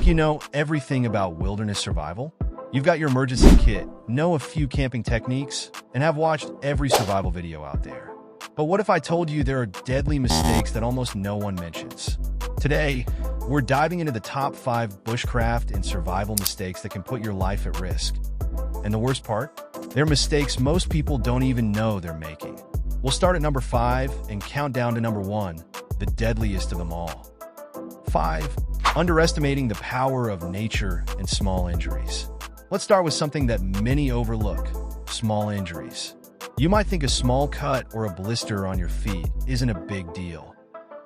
Think you know everything about wilderness survival? You've got your emergency kit, know a few camping techniques, and have watched every survival video out there. But what if I told you there are deadly mistakes that almost no one mentions? Today, we're diving into the top 5 bushcraft and survival mistakes that can put your life at risk. And the worst part? They're mistakes most people don't even know they're making. We'll start at number 5 and count down to number 1, the deadliest of them all. 5. Underestimating the power of nature and small injuries. Let's start with something that many overlook: small injuries. You might think a small cut or a blister on your feet isn't a big deal.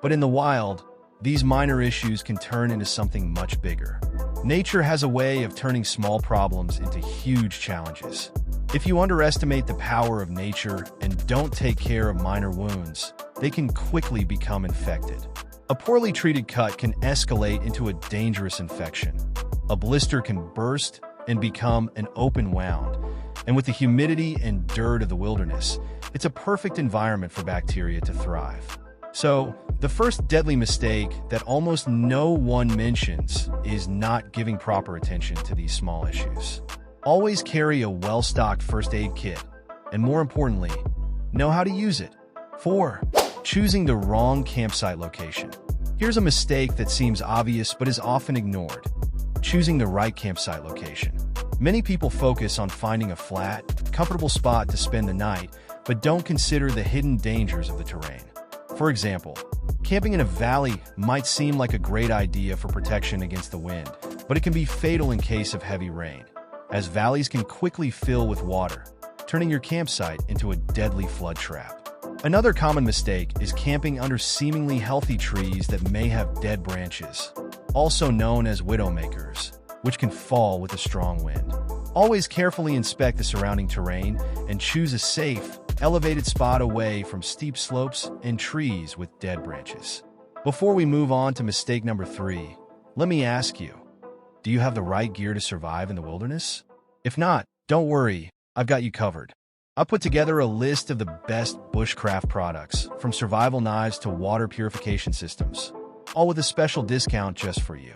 But in the wild, these minor issues can turn into something much bigger. Nature has a way of turning small problems into huge challenges. If you underestimate the power of nature and don't take care of minor wounds, they can quickly become infected. A poorly treated cut can escalate into a dangerous infection. A blister can burst and become an open wound. And with the humidity and dirt of the wilderness, it's a perfect environment for bacteria to thrive. So, the first deadly mistake that almost no one mentions is not giving proper attention to these small issues. Always carry a well-stocked first aid kit, and more importantly, know how to use it. 4. Choosing the wrong campsite location. Here's a mistake that seems obvious but is often ignored: choosing the right campsite location. Many people focus on finding a flat, comfortable spot to spend the night, but don't consider the hidden dangers of the terrain. For example, camping in a valley might seem like a great idea for protection against the wind, but it can be fatal in case of heavy rain, as valleys can quickly fill with water, turning your campsite into a deadly flood trap. Another common mistake is camping under seemingly healthy trees that may have dead branches, also known as widowmakers, which can fall with a strong wind. Always carefully inspect the surrounding terrain and choose a safe, elevated spot away from steep slopes and trees with dead branches. Before we move on to mistake number 3, let me ask you, do you have the right gear to survive in the wilderness? If not, don't worry, I've got you covered. I've put together a list of the best bushcraft products, from survival knives to water purification systems, all with a special discount just for you.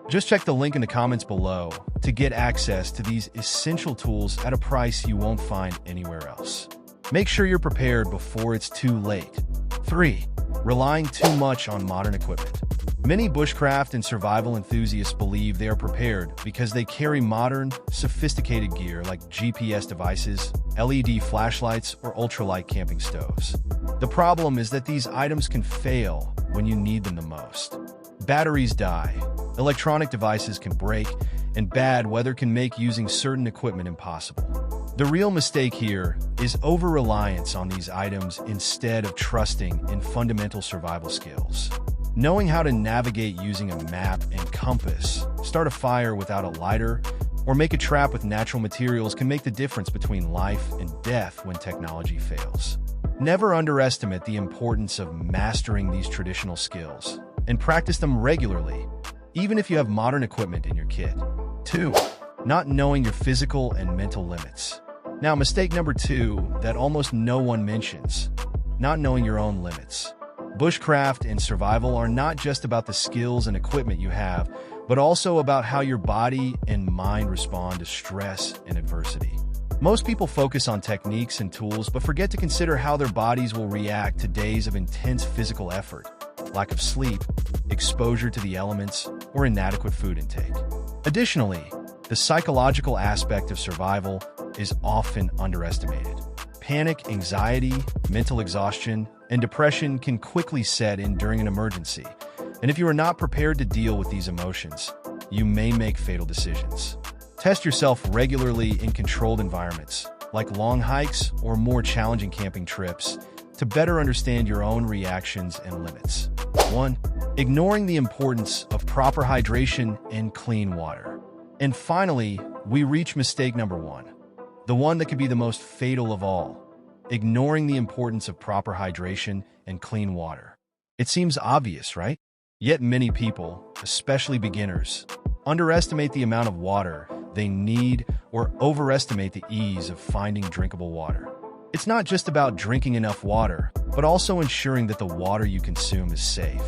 Just check the link in the comments below to get access to these essential tools at a price you won't find anywhere else. Make sure you're prepared before it's too late. 3. Relying too much on modern equipment. Many bushcraft and survival enthusiasts believe they are prepared because they carry modern, sophisticated gear like GPS devices, LED flashlights, or ultralight camping stoves. The problem is that these items can fail when you need them the most. Batteries die, electronic devices can break, and bad weather can make using certain equipment impossible. The real mistake here is over-reliance on these items instead of trusting in fundamental survival skills. Knowing how to navigate using a map and compass, start a fire without a lighter, or make a trap with natural materials can make the difference between life and death when technology fails. Never underestimate the importance of mastering these traditional skills, and practice them regularly, even if you have modern equipment in your kit. 2. Not knowing your physical and mental limits. Now, mistake number 2 that almost no one mentions: not knowing your own limits. Bushcraft and survival are not just about the skills and equipment you have, but also about how your body and mind respond to stress and adversity. Most people focus on techniques and tools, but forget to consider how their bodies will react to days of intense physical effort, lack of sleep, exposure to the elements, or inadequate food intake. Additionally, the psychological aspect of survival is often underestimated. Panic, anxiety, mental exhaustion, and depression can quickly set in during an emergency, and if you are not prepared to deal with these emotions, you may make fatal decisions. Test yourself regularly in controlled environments, like long hikes or more challenging camping trips, to better understand your own reactions and limits. 1. Ignoring the importance of proper hydration and clean water. And finally, we reach mistake number 1, the one that can be the most fatal of all: ignoring the importance of proper hydration and clean water. It seems obvious, right? Yet many people, especially beginners, underestimate the amount of water they need or overestimate the ease of finding drinkable water. It's not just about drinking enough water, but also ensuring that the water you consume is safe.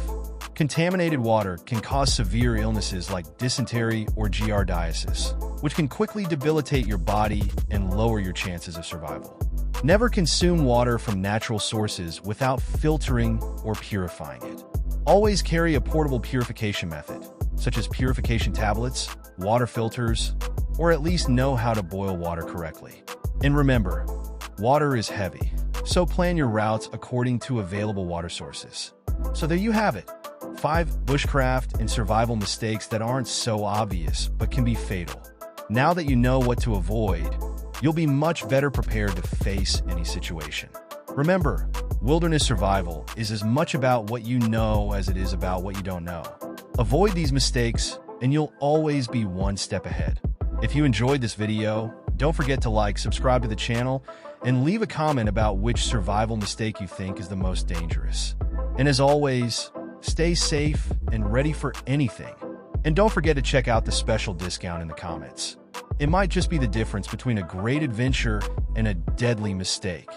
Contaminated water can cause severe illnesses like dysentery or giardiasis, which can quickly debilitate your body and lower your chances of survival. Never consume water from natural sources without filtering or purifying it. Always carry a portable purification method, such as purification tablets, water filters, or at least know how to boil water correctly. And remember, water is heavy, so plan your routes according to available water sources. So there you have it. 5 bushcraft and survival mistakes that aren't so obvious but can be fatal. Now that you know what to avoid, you'll be much better prepared to face any situation. Remember, wilderness survival is as much about what you know as it is about what you don't know. Avoid these mistakes, and you'll always be one step ahead. If you enjoyed this video, don't forget to like, subscribe to the channel, and leave a comment about which survival mistake you think is the most dangerous. And as always, stay safe and ready for anything. And don't forget to check out the special discount in the comments. It might just be the difference between a great adventure and a deadly mistake.